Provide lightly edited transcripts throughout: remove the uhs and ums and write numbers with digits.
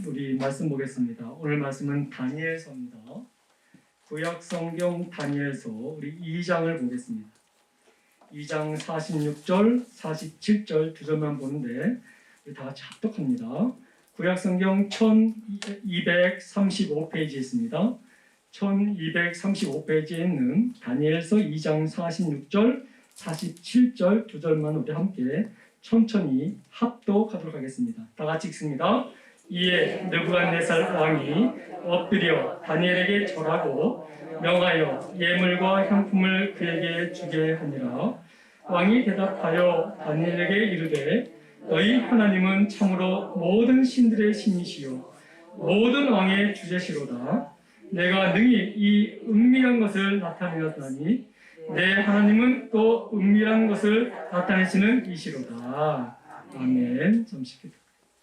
우리 말씀 보겠습니다. 오늘 말씀은 다니엘서입니다. 구약 성경 다니엘서 우리 2장을 보겠습니다. 2장 46절, 47절 두 절만 보는데 우리 다 같이 합독합니다. 구약 성경 1235페이지에 있습니다. 1235페이지에 있는 다니엘서 2장 46절, 47절 두 절만 우리 함께 천천히 합독하도록 하겠습니다. 다 같이 읽습니다. 이에 느부갓네살 왕이 엎드려 다니엘에게 절하고 명하여 예물과 향품을 그에게 주게 하니라. 왕이 대답하여 다니엘에게 이르되 너희 하나님은 참으로 모든 신들의 신이시요 모든 왕의 주제시로다. 내가 능히 이 은밀한 것을 나타내었나니 내 하나님은 또 은밀한 것을 나타내시는 이시로다. 아멘. 잠시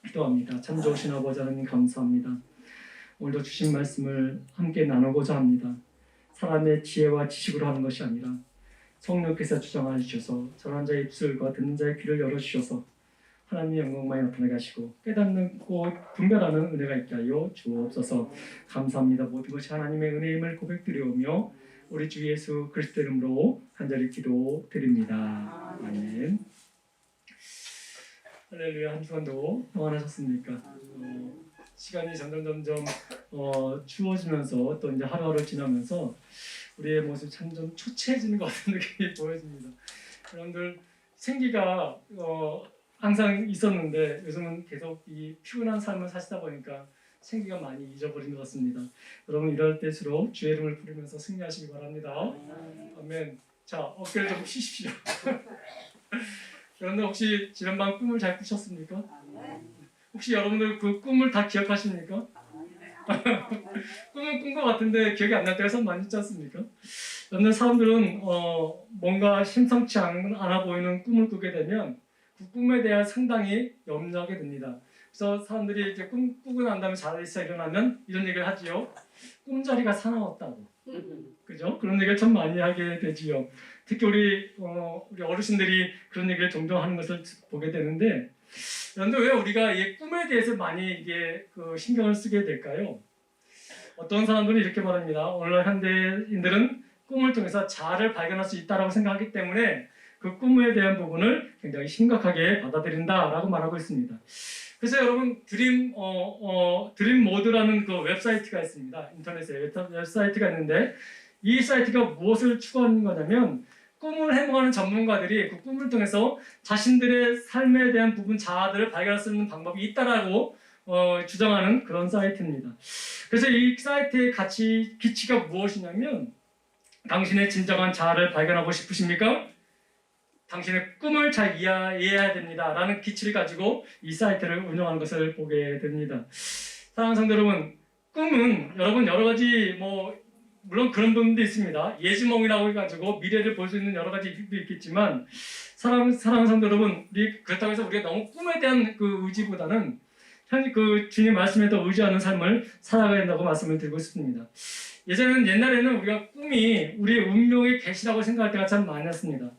기도합니다. 참 좋으신 아버지 하나님 감사합니다. 오늘도 주신 말씀을 함께 나누고자 합니다. 사람의 지혜와 지식으로 하는 것이 아니라 성령께서 주장하여 주셔서 전한 자의 입술과 듣는 자의 귀를 열어주셔서 하나님의 영광만이 나타나게 하시고 깨닫고 분별하는 은혜가 있게 하여 주옵소서. 감사합니다. 모든 것이 하나님의 은혜임을 고백드리오며 우리 주 예수 그리스도 이름으로 간절히 기도드립니다. 아멘. 할렐루야. 한 주간도 평안하셨습니까? 시간이 점점 추워지면서 또 이제 하루하루 지나면서 우리의 모습이 참 좀 초췌해지는 것 같은 느낌이 보여집니다. 여러분들 생기가 항상 있었는데 요즘은 계속 이 피곤한 삶을 사시다 보니까 생기가 많이 잊어버린 것 같습니다. 여러분 이럴 때일수록 주의 이름을 부르면서 승리하시기 바랍니다. 아멘. 자, 어깨를 좀 쉬십시오. 여러분들 혹시 지난밤 꿈을 잘 꾸셨습니까? 혹시 여러분들 그 꿈을 다 기억하십니까? 꿈은 꾼 것 같은데 기억이 안 날 때가 참 많이 있지 않습니까? 여러분들 사람들은 뭔가 심상치 않아 보이는 꿈을 꾸게 되면 그 꿈에 대한 상당히 염려하게 됩니다. 그래서 사람들이 이제 꿈 꾸고 난 다음에 자리에서 일어나면 이런 얘기를 하지요. 꿈자리가 사나웠다고. 그죠? 그런 얘기를 참 많이 하게 되지요. 특히 우리 어르신들이 그런 얘기를 종종 하는 것을 보게 되는데, 그런데 왜 우리가 이 꿈에 대해서 많이 이게 신경을 쓰게 될까요? 어떤 사람들은 이렇게 말합니다. 오늘날 현대인들은 꿈을 통해서 자아를 발견할 수 있다고 생각하기 때문에 그 꿈에 대한 부분을 굉장히 심각하게 받아들인다라고 말하고 있습니다. 그래서 여러분 드림 모드라는 그 웹사이트가 있습니다. 인터넷에 웹사이트가 있는데 이 사이트가 무엇을 추구하는 거냐면 꿈을 해몽하는 전문가들이 그 꿈을 통해서 자신들의 삶에 대한 부분 자아들을 발견할 수 있는 방법이 있다라고 주장하는 그런 사이트입니다. 그래서 이 사이트의 기치가 무엇이냐면 당신의 진정한 자아를 발견하고 싶으십니까? 당신의 꿈을 잘 이해해야 됩니다. 라는 기치를 가지고 이 사이트를 운영하는 것을 보게 됩니다. 사랑하는 성도 여러분, 꿈은 여러분 여러 가지 물론 그런 부분도 있습니다. 예지몽이라고 해가지고 미래를 볼 수 있는 여러 가지 일도 있겠지만 사랑하는 성도 여러분, 그렇다고 해서 우리가 너무 꿈에 대한 그 의지보다는 현재 그 주님 말씀에 더 의지하는 삶을 살아가야 된다고 말씀을 드리고 싶습니다. 옛날에는 우리가 꿈이 우리의 운명의 계시라고 생각할 때가 참 많았습니다.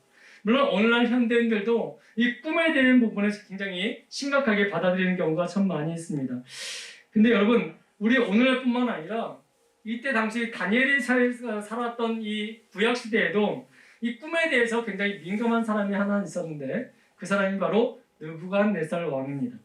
물론 오늘날 현대인들도 이 꿈에 대한 부분에 굉장히 심각하게 받아들이는 경우가 참 많이 있습니다. 근데 여러분, 우리 오늘날뿐만 아니라 이때 당시 다니엘이 살았던 이 구약 시대에도 이 꿈에 대해서 굉장히 민감한 사람이 하나 있었는데 그 사람이 바로 느부갓네살 왕입니다.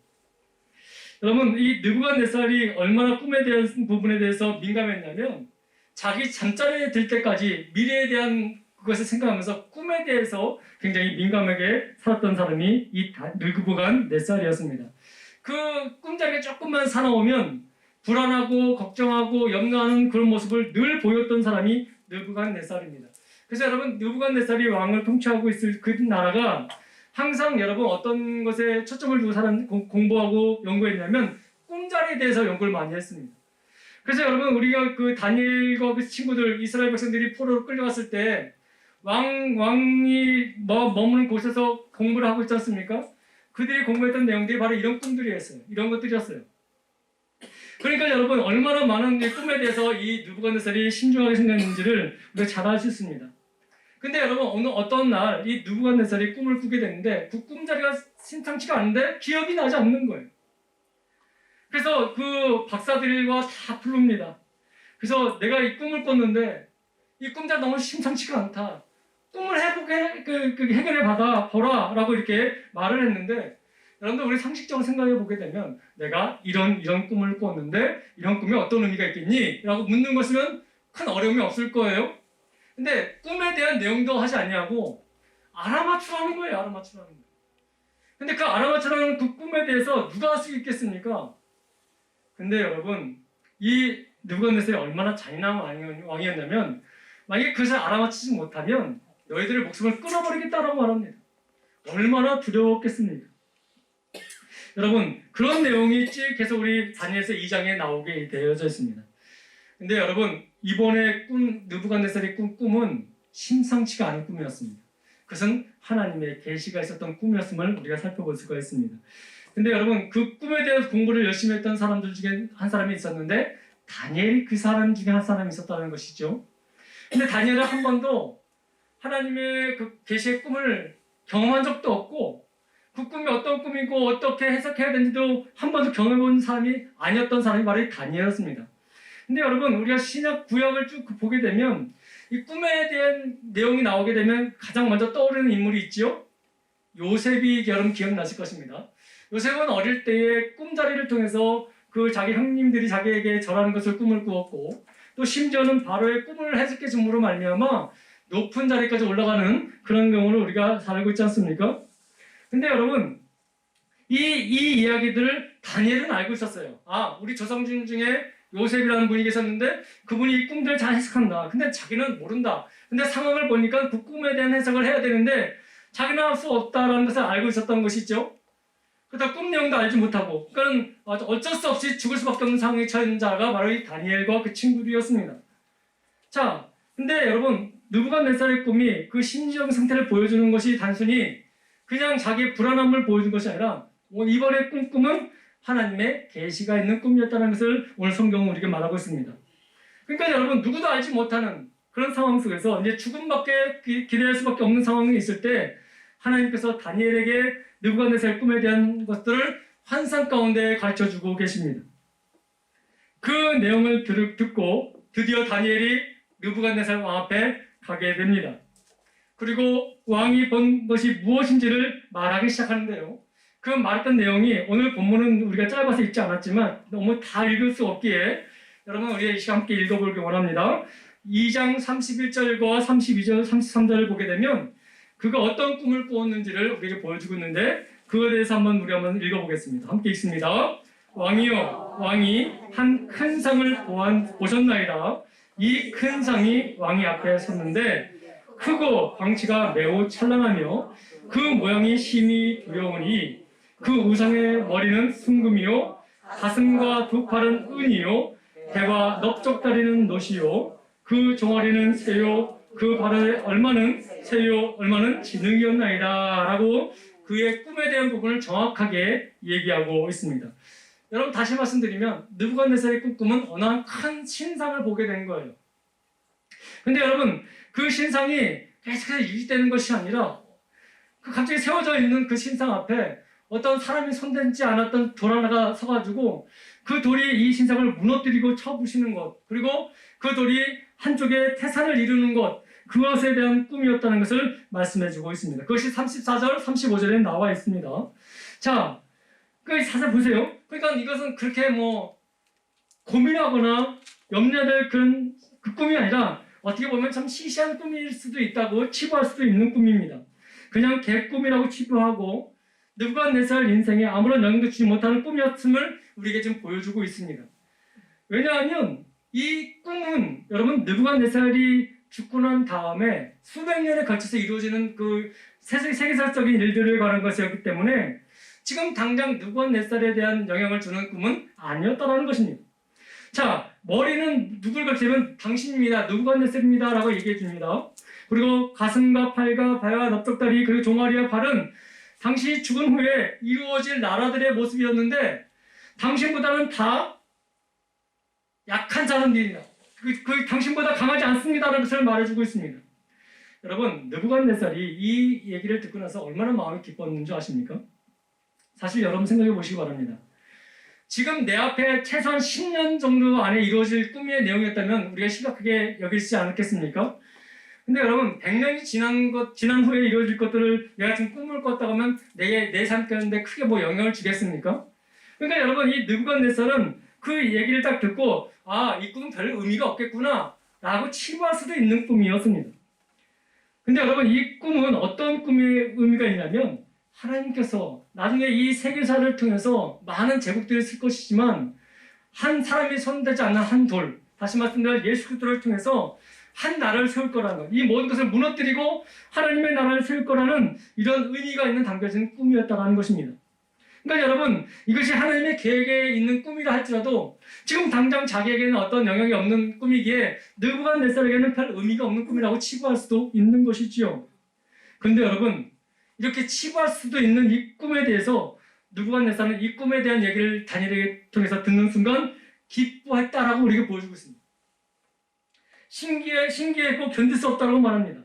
여러분, 이 느부갓네살이 얼마나 꿈에 대한 부분에 대해서 민감했냐면 자기 잠자리에 들 때까지 미래에 대한 그것을 생각하면서 꿈에 대해서 굉장히 민감하게 살았던 사람이 이 느부갓네살이었습니다. 그 꿈자리에 조금만 사나우면 불안하고 걱정하고 염려하는 그런 모습을 늘 보였던 사람이 느부갓네살입니다. 그래서 여러분, 느부갓네살이 왕을 통치하고 있을 그 나라가 항상 여러분 어떤 것에 초점을 두고 공부하고 연구했냐면 꿈자리에 대해서 연구를 많이 했습니다. 그래서 여러분, 우리가 그 다니엘과 그 친구들, 이스라엘 백성들이 포로로 끌려갔을 때 왕이 머무는 곳에서 공부를 하고 있지 않습니까? 그들이 공부했던 내용들이 바로 이런 꿈들이었어요. 이런 것들이었어요. 그러니까 여러분, 얼마나 많은 꿈에 대해서 이 느부갓네살이 신중하게 생각했는지를 우리가 잘 알 수 있습니다. 근데 여러분, 어떤 날 이 느부갓네살이 꿈을 꾸게 됐는데 그 꿈자리가 심상치가 않은데 기억이 나지 않는 거예요. 그래서 그 박사들과 다 부릅니다. 그래서 내가 이 꿈을 꿨는데 이 꿈자리 너무 심상치가 않다. 꿈을 해결해 받아 보라 라고 이렇게 말을 했는데, 여러분들 우리 상식적으로 생각해 보게 되면 내가 이런 꿈을 꿨는데 이런 꿈에 어떤 의미가 있겠니? 라고 묻는 것이면 큰 어려움이 없을 거예요. 근데 꿈에 대한 내용도 하지 않냐고 알아맞추라는 거예요. 알아맞추라는 거예요. 근데 그 알아맞추라는 그 꿈에 대해서 누가 할 수 있겠습니까? 근데 여러분, 이 느부갓네살이 얼마나 잔인한 왕이었냐면, 만약에 그것을 알아맞히지 못하면 너희들의 목숨을 끊어버리겠다라고 말합니다. 얼마나 두려웠겠습니까? 여러분, 그런 내용이 계속 우리 다니엘서 2장에 나오게 되어져 있습니다. 근데 여러분, 이번에 느부갓네살이 꾼 꿈은 심상치가 않은 꿈이었습니다. 그것은 하나님의 계시가 있었던 꿈이었음을 우리가 살펴볼 수가 있습니다. 근데 여러분, 그 꿈에 대해서 공부를 열심히 했던 사람들 중에 한 사람이 있었는데, 다니엘이 그 사람 중에 한 사람이 있었다는 것이죠. 근데 다니엘은 한 번도 하나님의 그 계시의 꿈을 경험한 적도 없고, 그 꿈이 어떤 꿈이고 어떻게 해석해야 되는지도 한 번도 경험해본 사람이 아니었던 사람이 바로 다니엘이었습니다. 근데 여러분, 우리가 신약 구약을 쭉 보게 되면 이 꿈에 대한 내용이 나오게 되면 가장 먼저 떠오르는 인물이 있지요. 요셉이 여러분 기억나실 것입니다. 요셉은 어릴 때에 꿈자리를 통해서 그 자기 형님들이 자기에게 절하는 것을 꿈을 꾸었고, 또 심지어는 바로의 꿈을 해석해 줌으로 말미암아 높은 자리까지 올라가는 그런 경우를 우리가 잘 알고 있지 않습니까? 근데 여러분, 이 이야기들을 다니엘은 알고 있었어요. 아, 우리 조상진 중에 요셉이라는 분이 계셨는데 그분이 이 꿈들을 잘 해석한다. 근데 자기는 모른다. 근데 상황을 보니까 그 꿈에 대한 해석을 해야 되는데 자기는 할 수 없다라는 것을 알고 있었던 것이죠. 그러다 꿈 내용도 알지 못하고, 그러니까 어쩔 수 없이 죽을 수밖에 없는 상황에 처한 자가 바로 이 다니엘과 그 친구들이었습니다. 자, 근데 여러분, 느부갓네살의 꿈이 그 심리적 상태를 보여주는 것이 단순히 그냥 자기의 불안함을 보여준 것이 아니라 이번에 꿈은 하나님의 계시가 있는 꿈이었다는 것을 오늘 성경은 우리에게 말하고 있습니다. 그러니까 여러분, 누구도 알지 못하는 그런 상황 속에서 이제 죽음밖에 기대할 수밖에 없는 상황이 있을 때 하나님께서 다니엘에게 느부갓네살 꿈에 대한 것들을 환상 가운데 가르쳐주고 계십니다. 그 내용을 듣고 드디어 다니엘이 느부갓네살 왕 앞에 가게 됩니다. 그리고 왕이 본 것이 무엇인지를 말하기 시작하는데요. 그 말했던 내용이 오늘 본문은 우리가 짧아서 읽지 않았지만 너무 다 읽을 수 없기에 여러분, 우리 이 시간 함께 읽어보길 원합니다. 2장 31절과 32절, 33절을 보게 되면 그가 어떤 꿈을 꾸었는지를 우리에게 보여주고 있는데, 그거에 대해서 한번 읽어보겠습니다. 함께 읽습니다. 왕이여, 왕이 한 큰 상을 보셨나이다. 이 큰 상이 왕이 앞에 섰는데 크고 광채가 매우 찬란하며 그 모양이 심히 두려우니 그 우상의 머리는 순금이요 가슴과 두 팔은 은이요 배와 넓적다리는 놋이요 그 종아리는 쇠요 그 발의 얼마는 쇠요 얼마는 진흙이었나이다 라고 그의 꿈에 대한 부분을 정확하게 얘기하고 있습니다. 여러분, 다시 말씀드리면 느부갓네살의 꿈은 어느 한 큰 신상을 보게 된 거예요. 근데 여러분, 그 신상이 계속해서 유지되는 것이 아니라 그 갑자기 세워져 있는 그 신상 앞에 어떤 사람이 손대지 않았던 돌 하나가 서가지고 그 돌이 이 신상을 무너뜨리고 쳐부시는 것, 그리고 그 돌이 한쪽에 태산을 이루는 것, 그것에 대한 꿈이었다는 것을 말씀해주고 있습니다. 그것이 34절, 35절에 나와 있습니다. 자, 그 자세히 보세요. 그러니까 이것은 그렇게 고민하거나 염려될 그 꿈이 아니라 어떻게 보면 참 시시한 꿈일 수도 있다고 치부할 수도 있는 꿈입니다. 그냥 개꿈이라고 치부하고 느부갓네살 인생에 아무런 영향도 주지 못하는 꿈이었음을 우리에게 지금 보여주고 있습니다. 왜냐하면 이 꿈은 여러분, 느부갓네살이 죽고 난 다음에 수백 년에 걸쳐서 이루어지는 그 세계사적인 일들에 관한 것이었기 때문에 지금 당장 느부갓네살에 대한 영향을 주는 꿈은 아니었다는 것입니다. 자, 머리는 누굴 가리키면 당신입니다, 느부갓네살입니다 라고 얘기해 줍니다. 그리고 가슴과 팔과 배와 넓적다리 그리고 종아리와 발은 당신이 죽은 후에 이루어질 나라들의 모습이었는데 당신보다는 다 약한 사람들이다. 당신보다 강하지 않습니다라는 것을 말해주고 있습니다. 여러분, 느부갓네살이 이 얘기를 듣고 나서 얼마나 마음이 기뻤는지 아십니까? 사실 여러분 생각해 보시기 바랍니다. 지금 내 앞에 최소한 10년 정도 안에 이루어질 꿈의 내용이었다면 우리가 심각하게 여기지 않겠습니까? 근데 여러분 100년이 지난 후에 이루어질 것들을 내가 지금 꿈을 꿨다고 하면 내 삶 가운데 크게 뭐 영향을 주겠습니까? 그러니까 여러분 이 느부갓네살은 그 얘기를 딱 듣고 아, 이 꿈은 별 의미가 없겠구나 라고 치부할 수도 있는 꿈이었습니다. 근데 여러분 이 꿈은 어떤 꿈의 의미가 있냐면 하나님께서 나중에 이 세계사를 통해서 많은 제국들을 쓸 것이지만 한 사람이 손대지 않는 한 돌, 다시 말씀드려 예수 그리스도를 통해서 한 나라를 세울 거라는 것, 이 모든 것을 무너뜨리고 하나님의 나라를 세울 거라는 이런 의미가 있는 담겨진 꿈이었다는 것입니다. 그러니까 여러분 이것이 하나님의 계획에 있는 꿈이라 할지라도 지금 당장 자기에게는 어떤 영향이 없는 꿈이기에 느부갓네살에게는 별 의미가 없는 꿈이라고 치부할 수도 있는 것이지요. 그런데 여러분 이렇게 치부할 수도 있는 이 꿈에 대해서 느부갓네살은 이 꿈에 대한 얘기를 다니엘에게 통해서 듣는 순간 기뻐했다라고 우리에게 보여주고 있습니다. 신기했고 견딜 수 없다고 말합니다.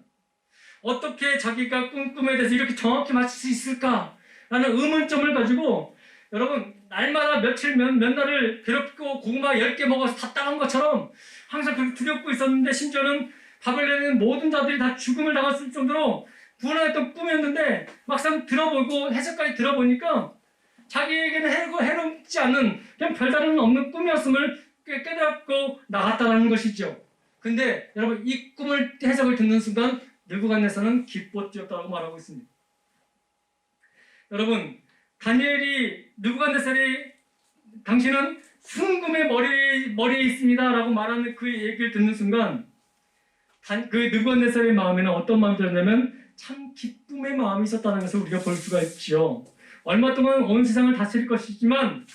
어떻게 자기가 꿈에 대해서 이렇게 정확히 맞출 수 있을까? 라는 의문점을 가지고 여러분 날마다 며칠 몇 날을 괴롭고 고구마 10개 먹어서 답답한 것처럼 항상 그렇게 두렵고 있었는데 심지어는 바벨론의 모든 자들이 다 죽음을 당했을 정도로 불안했던 꿈이었는데 막상 들어보고 해석까지 들어보니까 자기에게는 해롭지 않은 그냥 별다른 없는 꿈이었음을 깨닫고 나갔다는 것이죠. 근데 여러분 이 꿈을 해석을 듣는 순간 느부갓네살은 기뻤다고 말하고 있습니다. 여러분 다니엘이 느부갓네살이 당신은 순금의 머리에 있습니다 라고 말하는 그 얘기를 듣는 순간 그 느부갓네살의 마음에는 어떤 마음이 들었냐면 참 기쁨의 마음이 있었다는 것을 우리가 볼 수가 있지요. 얼마 동안 온 세상을 다스릴 것이지만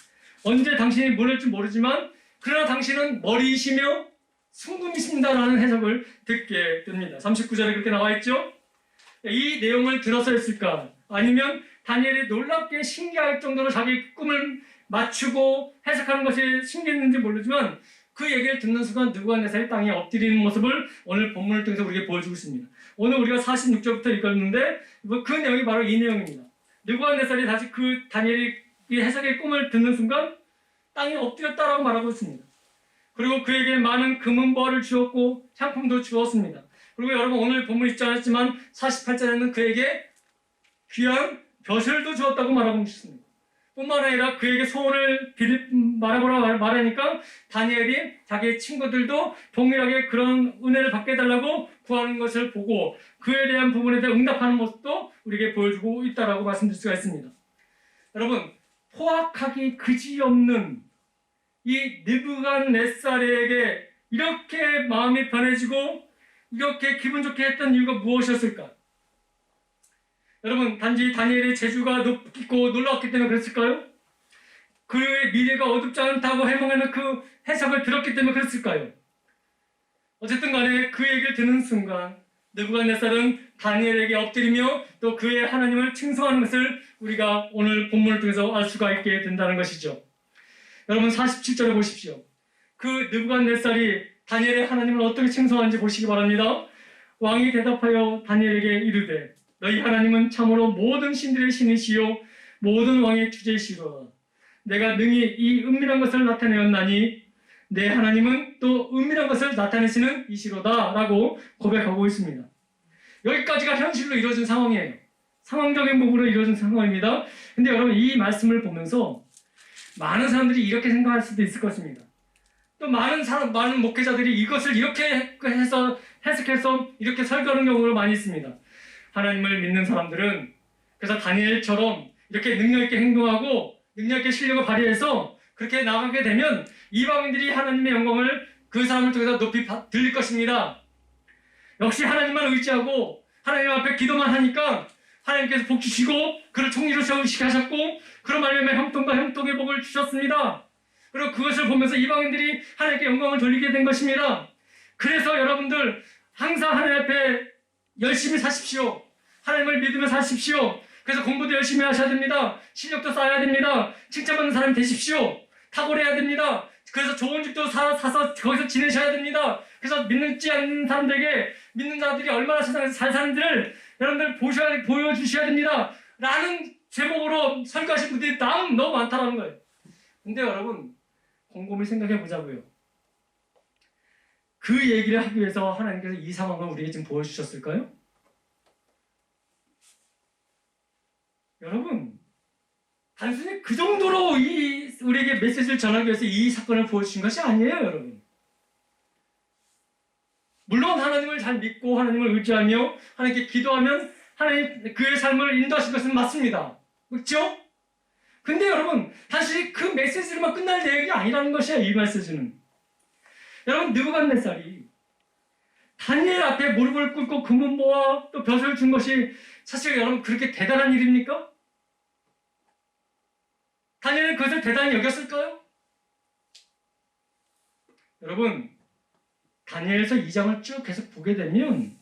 언제 당신이 무너질지 모르지만 그러나 당신은 머리이시며 순금이십니다라는 해석을 듣게 됩니다. 39절에 그렇게 나와 있죠. 이 내용을 들어서였을까? 아니면 다니엘이 놀랍게 신기할 정도로 자기 꿈을 맞추고 해석하는 것이 신기했는지 모르지만 그 얘기를 듣는 순간 느부갓네살이 땅에 엎드리는 모습을 오늘 본문을 통해서 우리에게 보여주고 있습니다. 오늘 우리가 46절부터 읽었는데 그 내용이 바로 이 내용입니다. 느부갓네살이 다시 그 다니엘이 이 해석의 꿈을 듣는 순간 땅에 엎드렸다라고 말하고 있습니다. 그리고 그에게 많은 금은보화를 주었고 향품도 주었습니다. 그리고 여러분 오늘 본문 읽지 않았지만 48절에는 그에게 귀한 벼슬도 주었다고 말하고 있습니다. 뿐만 아니라 그에게 소원을 말해보라 말하니까 다니엘이 자기의 친구들도 동일하게 그런 은혜를 받게 해달라고 구하는 것을 보고 그에 대한 부분에 대해 응답하는 모습도 우리에게 보여주고 있다고 말씀드릴 수가 있습니다. 여러분 포악하기 그지없는 이 느부갓네살에게 이렇게 마음이 변해지고 이렇게 기분 좋게 했던 이유가 무엇이었을까? 여러분 단지 다니엘의 재주가 높고 놀라웠기 때문에 그랬을까요? 그의 미래가 어둡지 않다고 해몽하는 그 해석을 들었기 때문에 그랬을까요? 어쨌든 간에 그 얘기를 듣는 순간 느부갓네살은 다니엘에게 엎드리며 또 그의 하나님을 칭송하는 것을 우리가 오늘 본문을 통해서 알 수가 있게 된다는 것이죠. 여러분 47절에 보십시오. 그 느부갓네살이 다니엘의 하나님을 어떻게 칭송하는지 보시기 바랍니다. 왕이 대답하여 다니엘에게 이르되 너희 하나님은 참으로 모든 신들의 신이시요 모든 왕의 주제이시로다. 내가 능히 이 은밀한 것을 나타내었나니 내 하나님은 또 은밀한 것을 나타내시는 이시로다 라고 고백하고 있습니다. 여기까지가 현실로 이루어진 상황이에요. 상황적인 부분으로 이루어진 상황입니다. 근데 여러분 이 말씀을 보면서 많은 사람들이 이렇게 생각할 수도 있을 것입니다. 또 많은 목회자들이 이것을 이렇게 해석해서 이렇게 설교하는 경우가 많이 있습니다. 하나님을 믿는 사람들은 그래서 다니엘처럼 이렇게 능력 있게 행동하고 능력 있게 실력을 발휘해서 그렇게 나가게 되면 이방인들이 하나님의 영광을 그 사람을 통해서 높이 들릴 것입니다. 역시 하나님만 의지하고 하나님 앞에 기도만 하니까 하나님께서 복 주시고 그를 총리로 세우시게 하셨고 그런 말미암아 형통과 형통의 복을 주셨습니다. 그리고 그것을 보면서 이방인들이 하나님께 영광을 돌리게 된 것입니다. 그래서 여러분들 항상 하나님 앞에 열심히 사십시오. 하나님을 믿으며 사십시오. 그래서 공부도 열심히 하셔야 됩니다. 실력도 쌓아야 됩니다. 칭찬받는 사람이 되십시오. 탁월해야 됩니다. 그래서 좋은 집도 사서 거기서 지내셔야 됩니다. 그래서 믿지 않는 사람들에게 믿는 자들이 얼마나 세상에서 잘 사는지를 여러분들 보여주셔야 됩니다. 라는 제목으로 설교하신 분들이 너무 많다는 거예요. 근데 여러분 곰곰이 생각해 보자고요. 그 얘기를 하기 위해서 하나님께서 이 상황을 우리에게 지금 보여주셨을까요? 여러분 단순히 그 정도로 우리에게 메시지를 전하기 위해서 이 사건을 보여주신 것이 아니에요, 여러분. 물론 하나님을 잘 믿고 하나님을 의지하며 하나님께 기도하면 하나님 그의 삶을 인도하신 것은 맞습니다. 그렇죠? 근데 여러분 사실 그 메시지로만 끝날 내용이 아니라는 것이에요. 이 메시지는. 여러분 느부갓네살이 다니엘 앞에 무릎을 꿇고 금은보와 또 벼슬을 준 것이 사실 여러분 그렇게 대단한 일입니까? 다니엘은 그것을 대단히 여겼을까요? 여러분 다니엘서 2장을 쭉 계속 보게 되면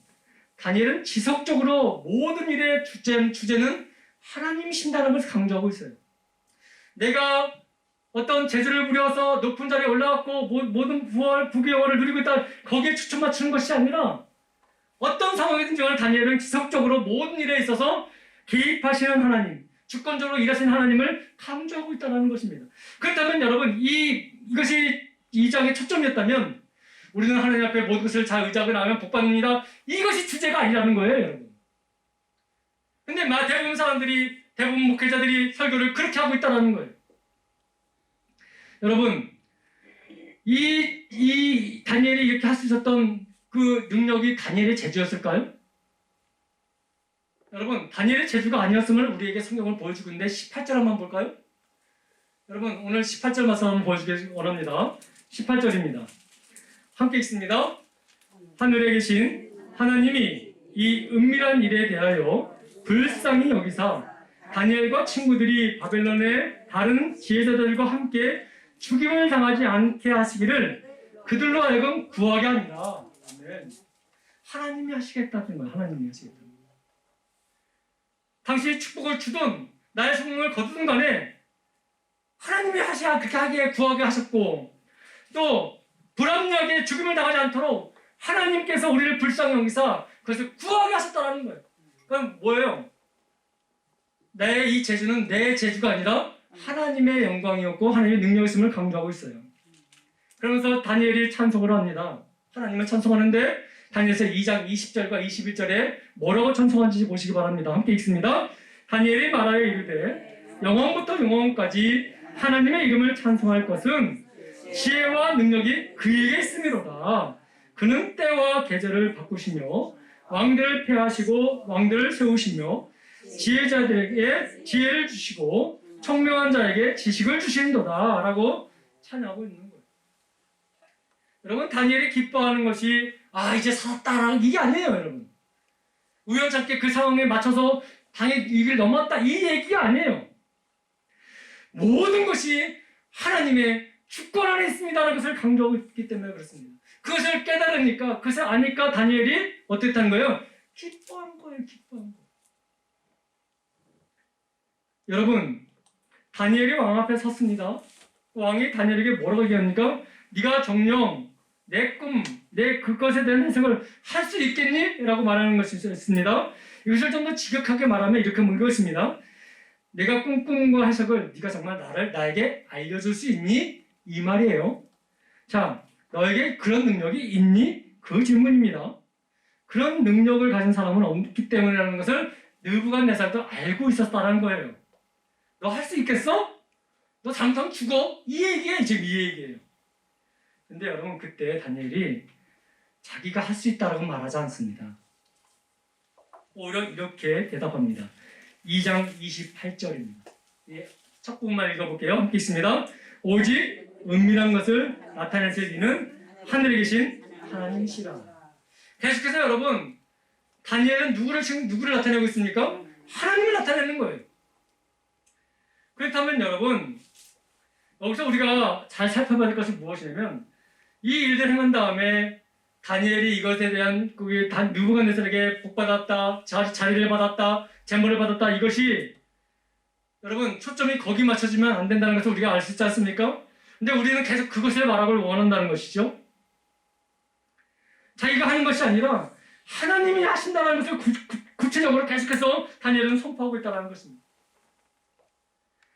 다니엘은 지속적으로 모든 일의 주제는 하나님이신다는 것을 강조하고 있어요. 내가 어떤 재주를 부려서 높은 자리에 올라갔고 모든 부귀 영화를 누리고 있다 거기에 추천 맞추는 것이 아니라 어떤 상황이든지 다니엘은 지속적으로 모든 일에 있어서 개입하시는 하나님, 주권적으로 일하시는 하나님을 강조하고 있다는 것입니다. 그렇다면 여러분 이것이 2장의 초점이었다면 우리는 하나님 앞에 모든 것을 잘 의지하고 나면 복받습니다. 이것이 주제가 아니라는 거예요, 여러분. 근데 대부분 목회자들이 설교를 그렇게 하고 있다는 거예요. 여러분, 이 다니엘이 이렇게 할 수 있었던 그 능력이 다니엘의 재주였을까요? 여러분, 다니엘의 재주가 아니었음을 우리에게 성경을 보여주고 있는데 18절 한번 볼까요? 여러분, 오늘 18절 말씀 한번 보여주길 원합니다. 18절입니다. 함께 읽습니다. 하늘에 계신 하나님이 이 은밀한 일에 대하여 불쌍히 여기사 다니엘과 친구들이 바벨론의 다른 지혜자들과 함께 죽임을 당하지 않게 하시기를 그들로 하여금 구하게 합니다. 아멘. 하나님이 하시겠다는 거예요. 하나님이 하시겠다. 당신이 축복을 주든 나의 성공을 거두든 간에 하나님이 그렇게 하기에 구하게 하셨고 또 불합리하게 죽임을 당하지 않도록 하나님께서 우리를 불쌍히 여기사 그것을 구하게 하셨다는 거예요. 그럼 뭐예요? 이 재주는 내 재주가 아니라 하나님의 영광이었고 하나님의 능력이었음을 강조하고 있어요. 그러면서 다니엘이 찬송을 합니다. 하나님을 찬송하는데 다니엘서 2장 20절과 21절에 뭐라고 찬송하는지 보시기 바랍니다. 함께 읽습니다. 다니엘이 말하여 이르되 영원부터 영원까지 하나님의 이름을 찬송할 것은 지혜와 능력이 그에게 있음이로다. 그는 때와 계절을 바꾸시며 왕들을 폐하시고 왕들을 세우시며 지혜자들에게 지혜를 주시고 청명한 자에게 지식을 주시는도다 라고 찬양하고 있는 거예요. 여러분 다니엘이 기뻐하는 것이 이제 살았다라는 이게 아니에요. 여러분 우연찮게 그 상황에 맞춰서 당연히 이 길을 넘었다 이 얘기가 아니에요. 모든 것이 하나님의 주권 안에 있습니다라는 것을 강조하고 있기 때문에 그렇습니다. 그것을 깨달으니까 그것을 아니까 다니엘이 어땠다는 거예요? 기뻐한 거예요. 기뻐한 거. 여러분 다니엘이 왕 앞에 섰습니다. 왕이 다니엘에게 뭐라고 얘기합니까? 네가 정녕 내 꿈, 내 그것에 대한 해석을 할 수 있겠니? 라고 말하는 것이 있습니다. 이것을 좀 더 지극하게 말하면 이렇게 묻는 것입니다. 내가 꿈꾸는 거 해석을 네가 정말 나에게 알려줄 수 있니? 이 말이에요. 자, 너에게 그런 능력이 있니? 그 질문입니다. 그런 능력을 가진 사람은 없기 때문이라는 것을 느부갓네살도 알고 있었다는 거예요. 너 할 수 있겠어? 너 잘못하면 죽어? 이 얘기예요. 지금 이 얘기예요. 근데 여러분 그때 다니엘이 자기가 할 수 있다라고 말하지 않습니다. 오히려 이렇게 대답합니다. 2장 28절입니다. 첫 부분만 읽어볼게요. 함께 있습니다. 오직 은밀한 것을 나타내실 이는 하늘에 계신 하나님이시라. 계속해서 여러분 다니엘은 누구를 나타내고 있습니까? 하나님을 나타내는 거예요. 그렇다면 여러분 여기서 우리가 잘 살펴봐야 될 것이 무엇이냐면 이 일들 행한 다음에 다니엘이 이것에 대한 느부갓네살에게 복받았다, 자리를 받았다, 재물을 받았다 이것이 여러분 초점이 거기 맞춰지면 안 된다는 것을 우리가 알 수 있지 않습니까? 근데 우리는 계속 그것을 말하길 원한다는 것이죠. 자기가 하는 것이 아니라 하나님이 하신다는 것을 구체적으로 계속해서 다니엘은 선포하고 있다는 것입니다.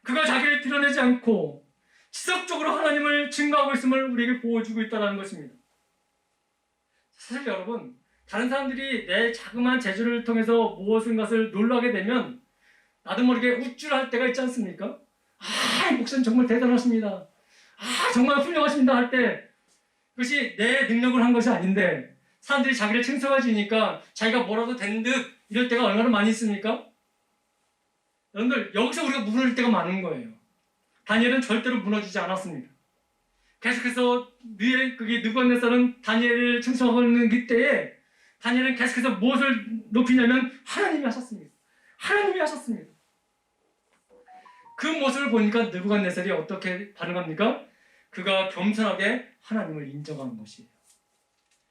그가 자기를 드러내지 않고 지속적으로 하나님을 증거하고 있음을 우리에게 보여주고 있다는 것입니다. 사실 여러분, 다른 사람들이 내 자그마한 재주를 통해서 무엇인 것을 놀라게 되면 나도 모르게 우쭐할 때가 있지 않습니까? 아, 이 목사님 정말 대단하십니다. 아, 정말 훌륭하십니다 할 때 그것이 내 능력을 한 것이 아닌데 사람들이 자기를 칭송해 주니까 자기가 뭐라도 된 듯 이럴 때가 얼마나 많이 있습니까? 여러분들, 여기서 우리가 무너질 때가 많은 거예요. 다니엘은 절대로 무너지지 않았습니다. 계속해서 그게 느부갓네살은 다니엘을 칭송하고 있는 그때에 다니엘은 계속해서 무엇을 높이냐면 하나님이 하셨습니다. 하나님이 하셨습니다. 그 모습을 보니까 느부갓네살이 어떻게 반응합니까? 그가 겸손하게 하나님을 인정하는 것이에요.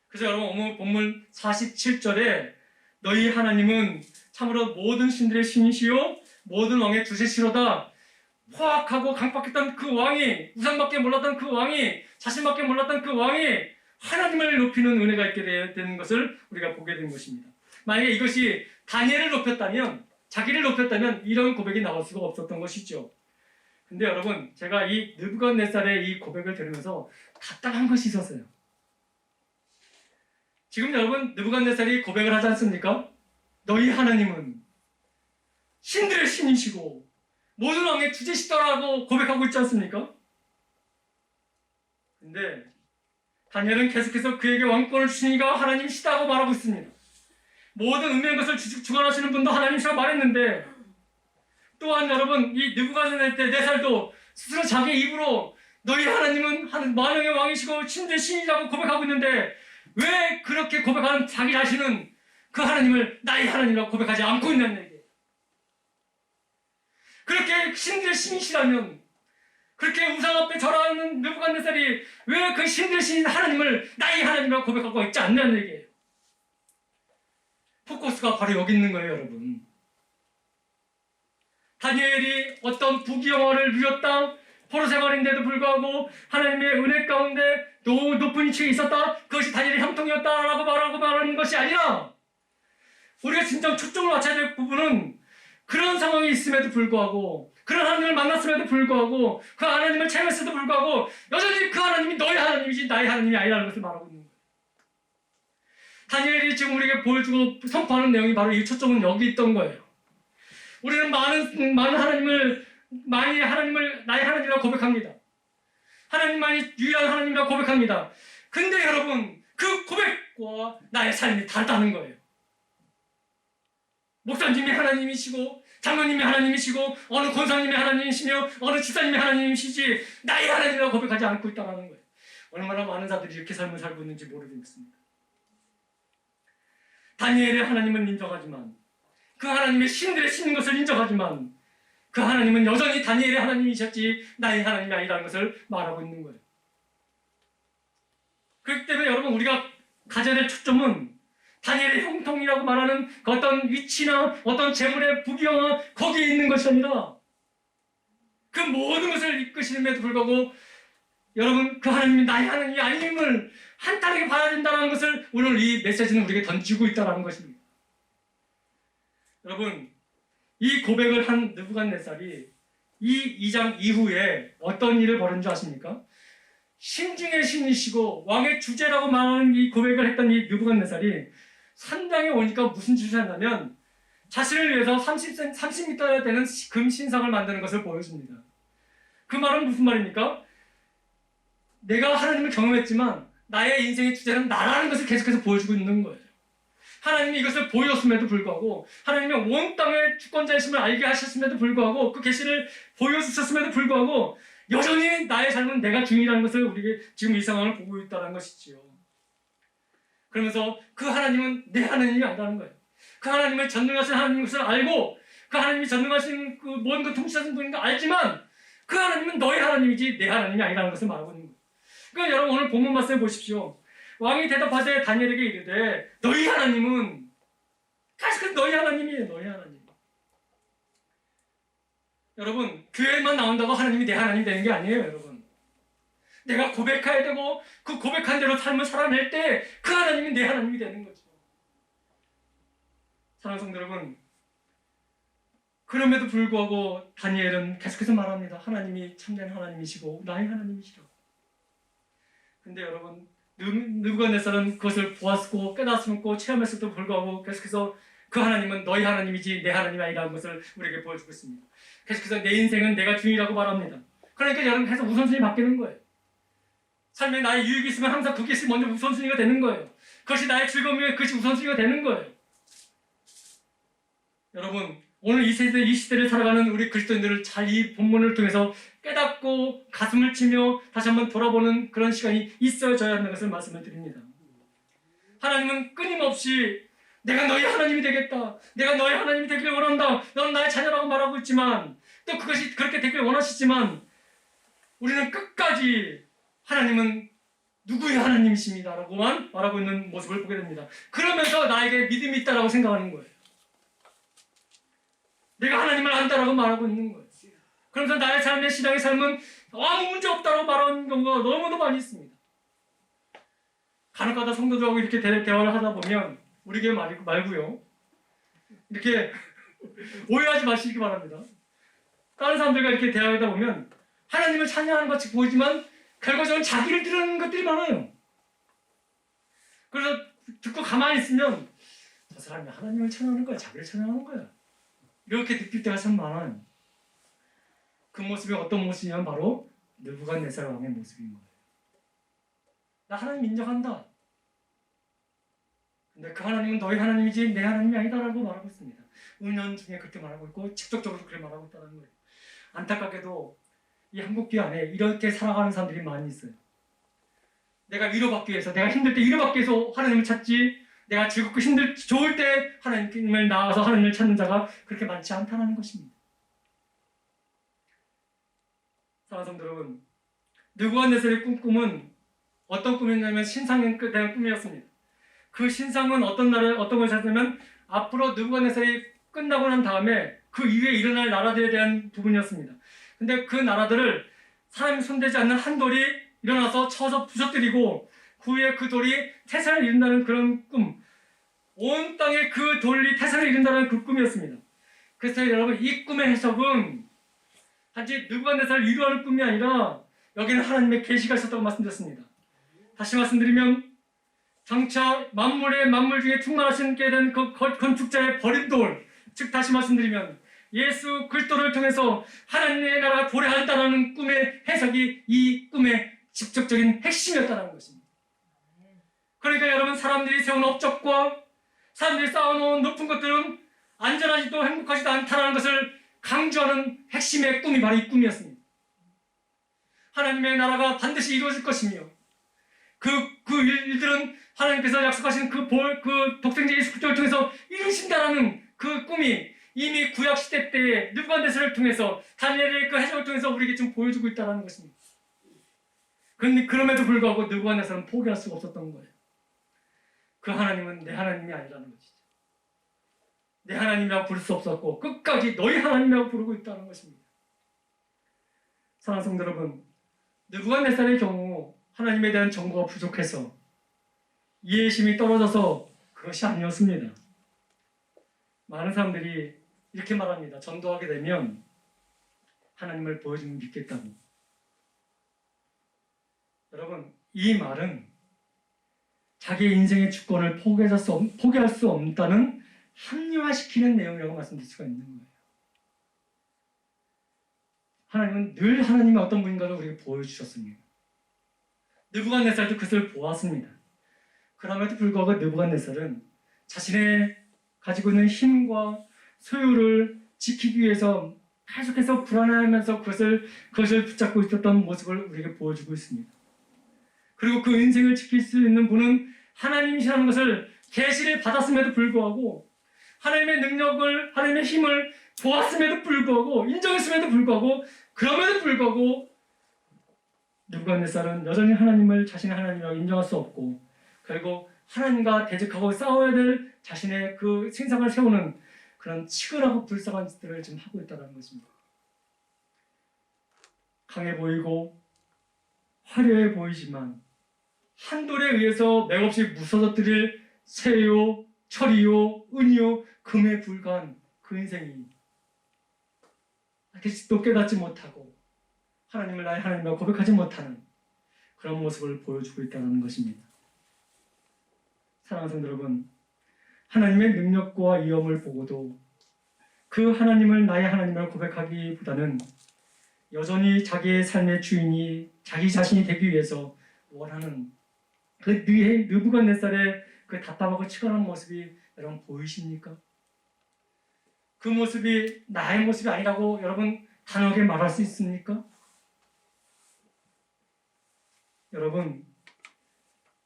그래서 여러분, 오늘 본문 47절에 너희 하나님은 참으로 모든 신들의 신이시요 모든 왕의 주제시로다. 포악하고 강박했던 그 왕이, 우상밖에 몰랐던 그 왕이, 자신밖에 몰랐던 그 왕이 하나님을 높이는 은혜가 있게 되는 것을 우리가 보게 된 것입니다. 만약에 이것이 다니엘을 높였다면, 자기를 높였다면 이런 고백이 나올 수가 없었던 것이죠. 근데 여러분, 제가 이 느부갓네살의 이 고백을 들으면서 답답한 것이 있었어요. 지금 여러분, 느부갓네살이 고백을 하지 않습니까? 너희 하나님은 신들의 신이시고 모든 왕의 주제시더라고 고백하고 있지 않습니까? 근데 다니엘은 계속해서 그에게 왕권을 주시니가 하나님이시다고 말하고 있습니다. 모든 은밀한 것을 주관하시는 분도 하나님이시라고 말했는데, 또한 여러분, 이 느부갓네살도 스스로 자기 입으로 너희 하나님은 만왕의 왕이시고 신들의 신이라고 고백하고 있는데 왜 그렇게 고백하는 자기 자신은 그 하나님을 나의 하나님이라고 고백하지 않고 있냐는 얘기예요. 그렇게 신들의 신이시라면, 그렇게 우상 앞에 절하는 느부갓네살이 왜 그 신들의 신인 하나님을 나의 하나님이라고 고백하고 있지 않냐는 얘기예요. 포커스가 바로 여기 있는 거예요, 여러분. 다니엘이 어떤 부귀영화를 누렸다, 포로 생활인데도 불구하고 하나님의 은혜 가운데 높은 위치에 있었다, 그것이 다니엘의 형통이었다라고 말하는 것이 아니라, 우리가 진정 초점을 맞춰야 될 부분은 그런 상황이 있음에도 불구하고, 그런 하나님을 만났음에도 불구하고, 그 하나님을 체험했음에도 불구하고 여전히 그 하나님이 너의 하나님이지 나의 하나님이 아니라는 것을 말하고 있는 거예요. 다니엘이 지금 우리에게 보여주고 선포하는 내용이 바로 이 초점은 여기 있던 거예요. 우리는 많은 하나님을 나의 하나님이라고 고백합니다. 하나님만이 유일한 하나님이라고 고백합니다. 근데 여러분, 그 고백과 나의 삶이 다르다는 거예요. 목사님이 하나님이시고 장로님이 하나님이시고 어느 권사님이 하나님이시며 어느 집사님이 하나님이시지 나의 하나님이라고 고백하지 않고 있다는 거예요. 얼마나 많은 자들이 이렇게 삶을 살고 있는지 모르겠습니다. 다니엘의 하나님은 인정하지만, 그 하나님의 신들의 신인 것을 인정하지만, 그 하나님은 여전히 다니엘의 하나님이셨지 나의 하나님이 아니라는 것을 말하고 있는 거예요. 그렇기 때문에 여러분, 우리가 가져야 될 초점은 다니엘의 형통이라고 말하는 그 어떤 위치나 어떤 재물의 부귀영화 거기에 있는 것이 아니라, 그 모든 것을 이끄시는데도 불구하고 여러분, 그 하나님이 나의 하나님이 아님을 한탄하게 봐야 된다는 것을 오늘 이 메시지는 우리에게 던지고 있다는 것입니다. 여러분, 이 고백을 한 느부갓네살이 이 2장 이후에 어떤 일을 벌인 줄 아십니까? 신중의 신이시고 왕의 주제라고 말하는 이 고백을 했던 이 느부갓네살이 3장에 오니까 무슨 짓을 했냐면 자신을 위해서 30m 되는 금 신상을 만드는 것을 보여줍니다. 그 말은 무슨 말입니까? 내가 하나님을 경험했지만 나의 인생의 주제는 나라는 것을 계속해서 보여주고 있는 거예요. 하나님이 이것을 보였음에도 불구하고, 하나님이 온 땅의 주권자이심을 알게 하셨음에도 불구하고, 그 계시를 보여주셨음에도 불구하고 여전히 나의 삶은 내가 주인이라는 것을 우리에게 지금 이 상황을 보고 있다는 것이지요. 그러면서 그 하나님은 내 하나님이 아니라는 거예요. 그 하나님을 전능하신 하나님인 것을 알고, 그 하나님이 전능하신 그 모든 그 통치하신 분인 걸 알지만, 그 하나님은 너의 하나님이지 내 하나님이 아니라는 것을 말하고 있는 거예요. 그러니까 여러분, 오늘 본문 말씀해 보십시오. 왕이 대답하되 다니엘에게 이르되 너희 하나님은, 사실 너희 하나님이에요. 너희 하나님. 여러분, 교회만 나온다고 하나님이 내 하나님 되는 게 아니에요. 여러분, 내가 고백해야 되고 그 고백한 대로 삶을 살아낼 때 그 하나님이 내 하나님이 되는 거죠. 사랑하는 성도 여러분, 그럼에도 불구하고 다니엘은 계속해서 말합니다. 하나님이 참된 하나님이시고 나의 하나님이시라고. 근데 여러분, 느부갓네살은 그것을 보았고 깨달았고 체험했을도 불구하고 계속해서 그 하나님은 너희 하나님이지 내 하나님이 아니라는 것을 우리에게 보여주고 있습니다. 계속해서 내 인생은 내가 주인이라고 말합니다. 그러니까 여러분 계속 우선순위 바뀌는 거예요. 삶에 나의 유익이 있으면 항상 그것이 먼저 우선순위가 되는 거예요. 그것이 나의 즐거움이면 그것이 우선순위가 되는 거예요. 여러분, 오늘 이 시대를 살아가는 우리 그리스도인들을 잘 이 본문을 통해서 깨닫고 가슴을 치며 다시 한번 돌아보는 그런 시간이 있어져야 한다는 것을 말씀을 드립니다. 하나님은 끊임없이 내가 너희 하나님이 되겠다. 내가 너희 하나님이 되기를 원한다. 너는 나의 자녀라고 말하고 있지만 또 그것이 그렇게 되기를 원하시지만 우리는 끝까지 하나님은 누구의 하나님이십니다 라고만 말하고 있는 모습을 보게 됩니다. 그러면서 나에게 믿음이 있다라고 생각하는 거예요. 내가 하나님을 안다라고 말하고 있는 거예요. 그러면서 나의 삶의 신앙의 삶은 아무 문제 없다고 말하는 경우가 너무도 많이 있습니다. 간혹가다 성도들하고 이렇게 대화를 하다 보면 우리 교회 말고요. 이렇게 오해하지 마시기 바랍니다. 다른 사람들과 이렇게 대화하다 보면 하나님을 찬양하는 것 같이 보이지만 결과적으로 자기를 드러내는 것들이 많아요. 그래서 듣고 가만히 있으면 저 사람이 하나님을 찬양하는 거야, 자기를 찬양하는 거야. 이렇게 느낄 때가 참 많아요. 그 모습이 어떤 모습이냐면 바로 느부갓네살 왕의 모습인 거예요. 나 하나님 인정한다. 근데 그 하나님은 너희 하나님이지 내 하나님이 아니다라고 말하고 있습니다. 은연중에 그렇게 말하고 있고 직접적으로 그렇게 말하고 있다는 거예요. 안타깝게도 이 한국교회 안에 이렇게 살아가는 사람들이 많이 있어요. 내가 위로받기 위해서, 내가 힘들 때 위로받기 위해서 하나님을 찾지, 내가 즐겁고 좋을 때 하나님을 나와서 하나님을 찾는 자가 그렇게 많지 않다는 것입니다. 사랑하는 성도 여러분, 느부갓네살의 꿈은 어떤 꿈이었냐면 신상에 대한 꿈이었습니다. 그 신상은 어떤 걸 찾냐면 앞으로 느부갓네살이 끝나고 난 다음에 그 이후에 일어날 나라들에 대한 부분이었습니다. 근데 그 나라들을 사람이 손대지 않는 한 돌이 일어나서 쳐서 부서뜨리고 그 후에 그 돌이 태산을 이룬다는 그런 꿈, 온 땅에 그 돌이 태산을 이룬다는 그 꿈이었습니다. 그래서 여러분, 이 꿈의 해석은 단지 느부갓네살을 위로하는 꿈이 아니라 여기는 하나님의 계시가 있었다고 말씀드렸습니다. 다시 말씀드리면 장차 만물 중에 충만하시게 된 그 건축자의 버린 돌, 즉 다시 말씀드리면 예수 그리스도를 통해서 하나님의 나라가 도래한다는 꿈의 해석이 이 꿈의 직접적인 핵심이었다는 것입니다. 그러니까 여러분, 사람들이 세운 업적과 사람들이 쌓아놓은 높은 것들은 안전하지도 행복하지도 않다는 것을 강조하는 핵심의 꿈이 바로 이 꿈이었습니다. 하나님의 나라가 반드시 이루어질 것이며 그 일들은 하나님께서 약속하신 그 독생자 예수 그리스도를 통해서 이루신다라는 그 꿈이 이미 구약시대 때의 느부갓네살을 통해서 다니엘의 그 해석을 통해서 우리에게 좀 보여주고 있다는 것입니다. 그런데 그럼에도 불구하고 느부갓네살은 포기할 수가 없었던 거예요. 그 하나님은 내 하나님이 아니라는 것이죠. 내 하나님이라고 부를 수 없었고 끝까지 너희 하나님이라고 부르고 있다는 것입니다. 사랑하는 성도 여러분, 느부갓네살의 경우 하나님에 대한 정보가 부족해서 이해심이 떨어져서 그것이 아니었습니다. 많은 사람들이 이렇게 말합니다. 전도하게 되면 하나님을 보여주면 믿겠다고. 여러분, 이 말은 자기의 인생의 주권을 포기할 수 없다는 합리화시키는 내용이라고 말씀드릴 수가 있는 거예요. 하나님은 늘 하나님이 어떤 분인가를 우리에게 보여주셨습니다. 느부갓네살도 그것을 보았습니다. 그럼에도 불구하고 느부갓네살은 자신의 가지고 있는 힘과 소유를 지키기 위해서 계속해서 불안해하면서 그것을 붙잡고 있었던 모습을 우리에게 보여주고 있습니다. 그리고 그 인생을 지킬 수 있는 분은 하나님이시라는 것을 계시를 받았음에도 불구하고 하나님의 능력을, 하나님의 힘을 보았음에도 불구하고 인정했음에도 불구하고 그럼에도 불구하고 느부갓네살은 여전히 하나님을 자신의 하나님이라고 인정할 수 없고 결국 하나님과 대적하고 싸워야 될 자신의 그 신상을 세우는 그런 치졸하고 불쌍한 짓들을 지금 하고 있다는 것입니다. 강해 보이고 화려해 보이지만 한 돌에 의해서 맥없이 부서져뜨릴 쇠요, 철이요, 은이요, 금에 불과한 그 인생이 아직도 깨닫지 못하고 하나님을 나의 하나님이라고 고백하지 못하는 그런 모습을 보여주고 있다는 것입니다. 사랑하는 성도 여러분, 하나님의 능력과 위엄을 보고도 그 하나님을 나의 하나님이라고 고백하기보다는 여전히 자기의 삶의 주인이 자기 자신이 되기 위해서 원하는 그 느부갓네살의 그 답답하고 치열한 모습이 여러분 보이십니까? 그 모습이 나의 모습이 아니라고 여러분 단호하게 말할 수 있습니까? 여러분,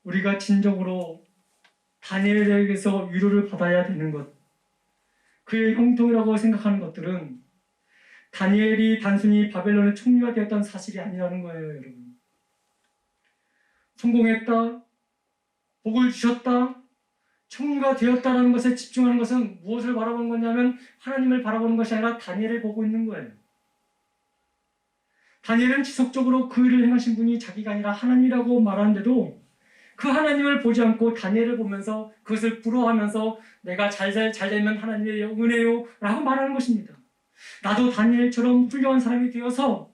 우리가 진정으로 다니엘에게서 위로를 받아야 되는 것, 그의 형통이라고 생각하는 것들은 다니엘이 단순히 바벨론의 총리가 되었던 사실이 아니라는 거예요, 여러분. 성공했다, 복을 주셨다, 총리가 되었다라는 것에 집중하는 것은 무엇을 바라보는 거냐면 하나님을 바라보는 것이 아니라 다니엘을 보고 있는 거예요. 다니엘은 지속적으로 그 일을 행하신 분이 자기가 아니라 하나님이라고 말하는데도 그 하나님을 보지 않고 다니엘을 보면서 그것을 부러워하면서 내가 잘 되면 하나님의 은혜요 라고 말하는 것입니다. 나도 다니엘처럼 훌륭한 사람이 되어서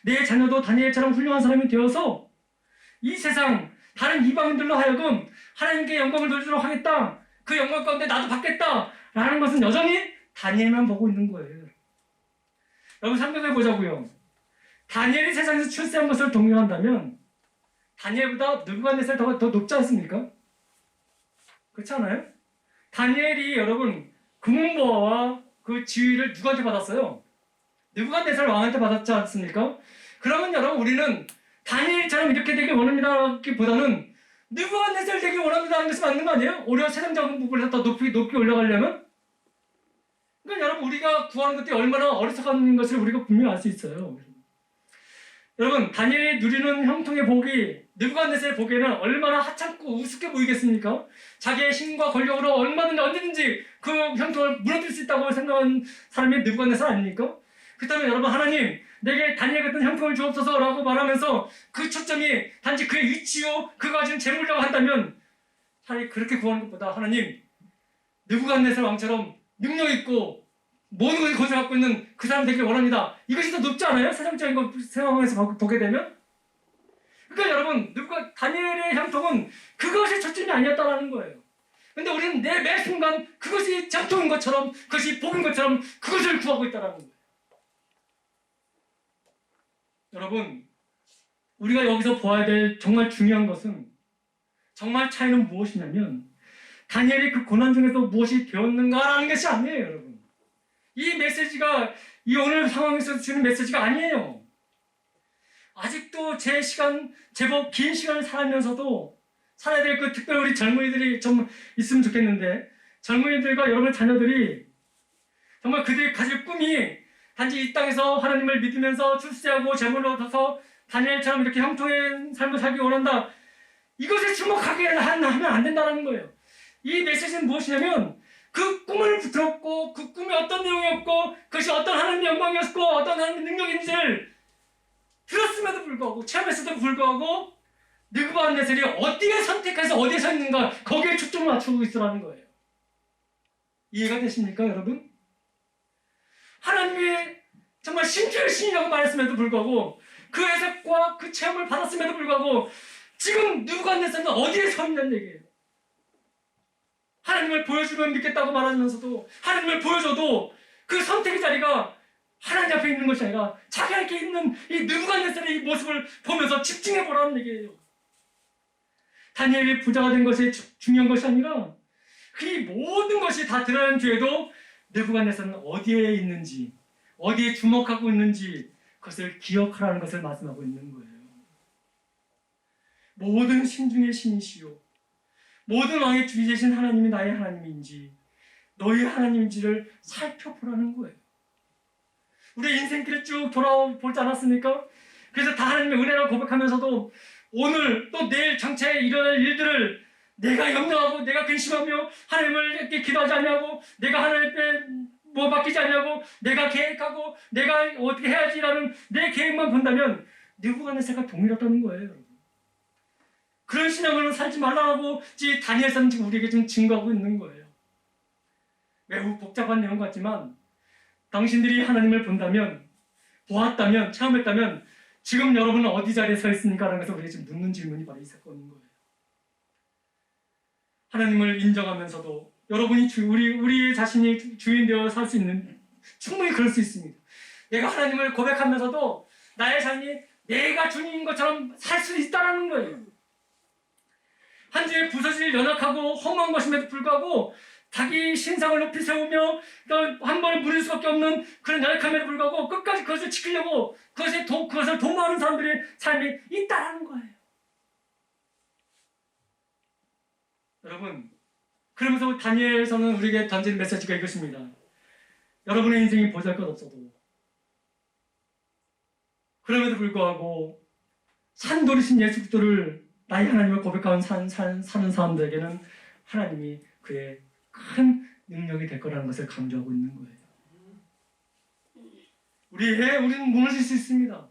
내 자녀도 다니엘처럼 훌륭한 사람이 되어서 이 세상 다른 이방인들로 하여금 하나님께 영광을 돌리도록 하겠다. 그 영광 가운데 나도 받겠다. 라는 것은 여전히 다니엘만 보고 있는 거예요. 여러분 생각해 보자고요. 다니엘이 세상에서 출세한 것을 동경한다면 다니엘보다 느부갓네살이 더 높지 않습니까? 그렇지 않아요? 다니엘이 여러분 금은보화와 그 지위를 누구한테 받았어요? 느부갓네살 왕한테 받았지 않습니까? 그러면 여러분 우리는 다니엘처럼 이렇게 되길 원합니다기보다는 느부갓네살 되길 원합니다 하는 것이 맞는 거 아니에요? 오히려 세상적인 부분에서 더 높이 올라가려면? 그러니까 여러분 우리가 구하는 것들이 얼마나 어리석은 것을 우리가 분명히 알 수 있어요. 여러분 다니엘이 누리는 형통의 복이 느부갓네살의 보기에는 얼마나 하찮고 우습게 보이겠습니까? 자기의 힘과 권력으로 얼마든지 언제든지 그 형통을 무너뜨릴 수 있다고 생각하는 사람이 느부갓네살 아닙니까? 그렇다면 여러분 하나님 내게 다니엘 같은 형통을 주옵소서라고 말하면서 그 초점이 단지 그의 위치요 그가 가진 재물이라고 한다면 차라리 그렇게 구하는 것보다 하나님 느부갓네살 왕처럼 능력 있고 모든 것을 거저 갖고 있는 그 사람 되길 원합니다. 이것이 더 높지 않아요? 세상적인 것 상황에서 보게 되면? 그러니까 여러분 다니엘의 형통은 그것이 초점이 아니었다는 거예요. 근데 우리는 매 순간 그것이 형통인 것처럼 그것이 복인 것처럼 그것을 구하고 있다는 거예요. 여러분 우리가 여기서 보아야 될 정말 중요한 것은 정말 차이는 무엇이냐면 다니엘이 그 고난 중에서 무엇이 되었는가라는 것이 아니에요. 여러분 이 메시지가 이 오늘 상황에서 주는 메시지가 아니에요. 아직도 제 시간 제법 긴 시간을 살면서도 살아야 될 그 특별히 우리 젊은이들이 좀 있으면 좋겠는데 젊은이들과 여러분의 자녀들이 정말 그들이 가질 꿈이 단지 이 땅에서 하나님을 믿으면서 출세하고 재물을 얻어서 다니엘처럼 이렇게 형통의 삶을 살기 원한다. 이것에 주목하게 하면 안 된다는 거예요. 이 메시지는 무엇이냐면 그 꿈을 들었고 그 꿈이 어떤 내용이었고 그것이 어떤 하나님의 영광이었고 어떤 하나님의 능력인지를 들었음에도 불구하고 체험했음에도 불구하고 느부갓네살이 어디에 선택해서 어디에 서 있는가 거기에 초점을 맞추고 있으라는 거예요. 이해가 되십니까 여러분? 하나님의 정말 신주의 신이라고 말했음에도 불구하고 그 해석과 그 체험을 받았음에도 불구하고 지금 느부갓네살은 어디에 서 있는 얘기예요. 하나님을 보여주면 믿겠다고 말하면서도 하나님을 보여줘도 그 선택의 자리가 하나님 앞에 있는 것이 아니라 자기에게 있는 이 느부갓네살의 이 모습을 보면서 집중해 보라는 얘기예요. 다니엘이 부자가 된 것이 중요한 것이 아니라 그 모든 것이 다 드러난 뒤에도 느부갓네살은 어디에 있는지 어디에 주목하고 있는지 그것을 기억하라는 것을 말씀하고 있는 거예요. 모든 신 중의 신이시요 모든 왕의 주이되신 하나님이 나의 하나님인지 너희 하나님인지를 살펴보라는 거예요. 우리 인생길을 쭉 돌아보지 않았습니까? 그래서 다 하나님의 은혜라고 고백하면서도 오늘 또 내일 장차에 일어날 일들을 내가 염려하고 내가 근심하며 하나님을 이렇게 기도하지 않냐고 내가 하나님께 뭐 맡기지 않냐고 내가 계획하고 내가 어떻게 해야지라는 내 계획만 본다면 느부갓네살과 동일하다는 거예요. 여러분. 그런 신앙으로 살지 말라고 다니엘서는 지금 우리에게 좀 증거하고 있는 거예요. 매우 복잡한 내용 같지만 당신들이 하나님을 본다면, 보았다면, 체험했다면 지금 여러분은 어디 자리에 서 있습니까? 라는 것을 우리가 지금 묻는 질문이 바로 이 사건인 거예요. 하나님을 인정하면서도 여러분이 우리 자신이 주인 되어 살 수 있는, 충분히 그럴 수 있습니다. 내가 하나님을 고백하면서도 나의 삶이 내가 주님인 것처럼 살 수 있다는 거예요. 한 주에 부서질 연약하고 허무한 것임에도 불구하고 자기 신상을 높이 세우며 한 번에 무너질 수밖에 없는 그런 연약함에도 불구하고 끝까지 그것을 지키려고 그것을 도모하는 사람들의 삶이 있다는 거예요. 여러분, 그러면서 다니엘에서는 우리에게 던진 메시지가 이것입니다. 여러분의 인생이 보잘것없어도 그럼에도 불구하고 산돌이신 예수 그리스도를 나의 하나님을 고백하는 사는 사람들에게는 하나님이 그의 큰 능력이 될 거라는 것을 강조하고 있는 거예요. 우리는 무너질 수 있습니다.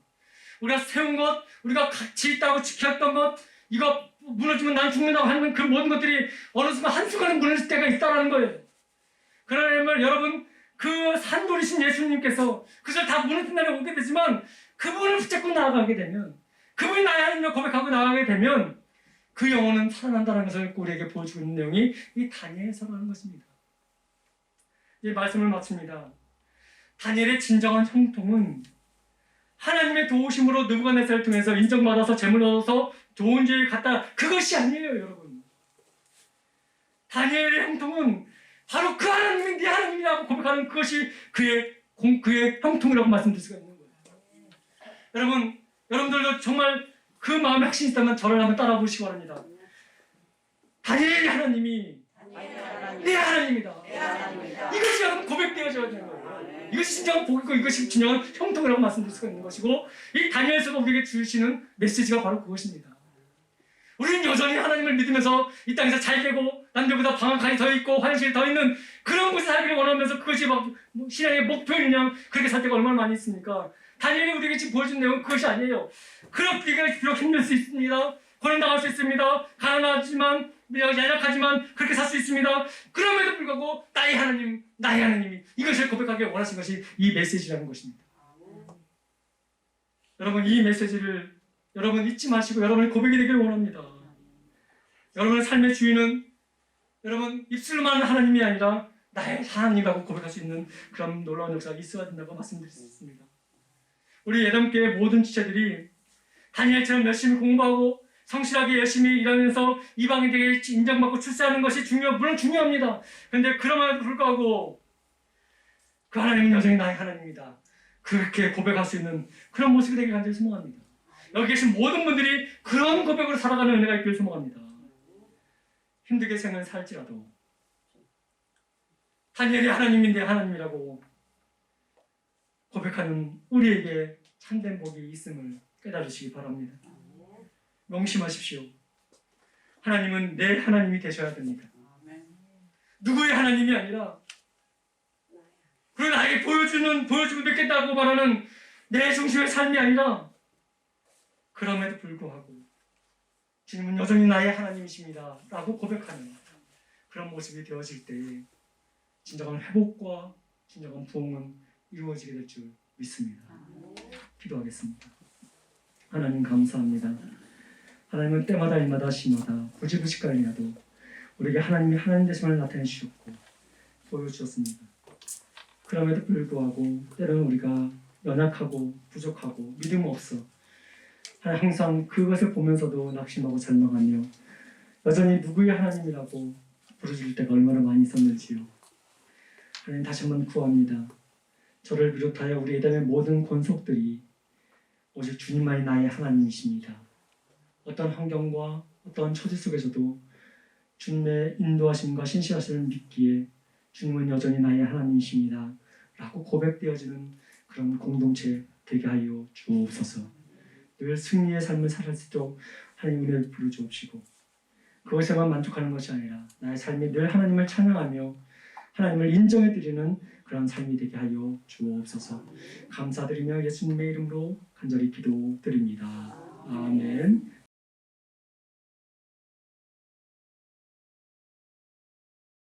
우리가 세운 것, 우리가 가치 있다고 지켰던 것, 이거 무너지면 난 죽는다고 하는 그 모든 것들이 어느 순간 한순간에 무너질 때가 있다는 거예요. 그러면 여러분, 그 산돌이신 예수님께서 그것을 다 무너진 날에 오게 되지만 그분을 붙잡고 나아가게 되면, 그분이 나의 하나님을 고백하고 나아가게 되면 그 영혼은 살아난다는 것을 우리에게 보여주고 있는 내용이 이 다니엘서라는 것입니다. 이 말씀을 마칩니다. 다니엘의 진정한 형통은 하나님의 도우심으로 느부갓네살을 통해서 인정받아서 재물을 얻어서 좋은 지에 갔다, 그것이 아니에요, 여러분. 다니엘의 형통은 바로 그 하나님이 네 하나님이라고 고백하는 그것이 그의 형통이라고 말씀드릴 수가 있는 거예요. 여러분들도 정말 그 마음에 확신이 있다면 저를 한번 따라 보시기 바랍니다. 다니엘의 하나님이 내 하나님이다. 이것이 여러분 고백되어져야 되는 거예요. 이것이 진정한 복이고 이것이 진정한 형통이라고 말씀드릴 수가 있는 것이고, 이 다니엘서가 우리에게 주시는 메시지가 바로 그것입니다. 우리는 여전히 하나님을 믿으면서 이 땅에서 잘 되고 남들보다 방학간이 더 있고 화장실이 더 있는 그런 곳에 살기를 원하면서 그것이 막 신앙의 목표이냐, 그렇게 살 때가 얼마나 많이 있습니까? 다니엘이 우리에게 지금 보여준 내용은 그것이 아니에요. 그렇게 비록 힘들 수 있습니다. 고난당할 수 있습니다. 가난하지만 연약하지만 그렇게 살 수 있습니다. 그럼에도 불구하고 나의 하나님이 이것을 고백하기 원하신 것이 이 메시지라는 것입니다. 여러분, 이 메시지를 여러분 잊지 마시고 여러분의 고백이 되기를 원합니다. 여러분의 삶의 주인은 여러분 입술로만 하나님이 아니라 나의 하나님이라고 고백할 수 있는 그런 놀라운 역사가 있어야 된다고 말씀드렸습니다. 우리 예담교회 모든 지체들이 다니엘처럼 열심히 공부하고 성실하게 열심히 일하면서 이방인에게 인정받고 출세하는 것이 물론 중요합니다. 그런데 그럼에도 불구하고 그 하나님은 여전히 나의 하나님이다, 그렇게 고백할 수 있는 그런 모습이 되길 간절히 소망합니다. 여기 계신 모든 분들이 그런 고백으로 살아가는 은혜가 있기를 소망합니다. 힘들게 생을 살지라도 다니엘이 하나님이 내 하나님이라고 고백하는 우리에게 참된 복이 있음을 깨달으시기 바랍니다. 명심하십시오. 하나님은 내 하나님이 되셔야 됩니다. 누구의 하나님이 아니라, 그리고 나에게 보여주면 믿겠다고 말하는 내 중심의 삶이 아니라, 그럼에도 불구하고 주님은 여전히 나의 하나님이십니다 라고 고백하는 그런 모습이 되어질 때 진정한 회복과 진정한 부흥은 이루어지게 될 줄 믿습니다. 기도하겠습니다. 하나님 감사합니다. 하나님은 때마다 일마다 시마다 부지부식간이라도 우리에게 하나님이 하나님 되심을 나타내 주셨고 보여주셨습니다. 그럼에도 불구하고 때로는 우리가 연약하고 부족하고 믿음 없어 항상 그것을 보면서도 낙심하고 절망하며 여전히 누구의 하나님이라고 부르짖을 때가 얼마나 많이 있었는지요. 하나님 다시 한번 구합니다. 저를 비롯하여 우리 예담의 모든 권속들이 오직 주님만이 나의 하나님이십니다. 어떤 환경과 어떤 처지 속에서도 주님의 인도하심과 신실하심을 믿기에 주님은 여전히 나의 하나님이십니다 라고 고백되어지는 그런 공동체 되게 하여 주옵소서. 늘 승리의 삶을 살아갈 수 있도록 하나님 은혜를 부어주옵시고, 그것에만 만족하는 것이 아니라 나의 삶이 늘 하나님을 찬양하며 하나님을 인정해드리는 그런 삶이 되게 하여 주옵소서. 감사드리며 예수님의 이름으로 간절히 기도드립니다. 아멘.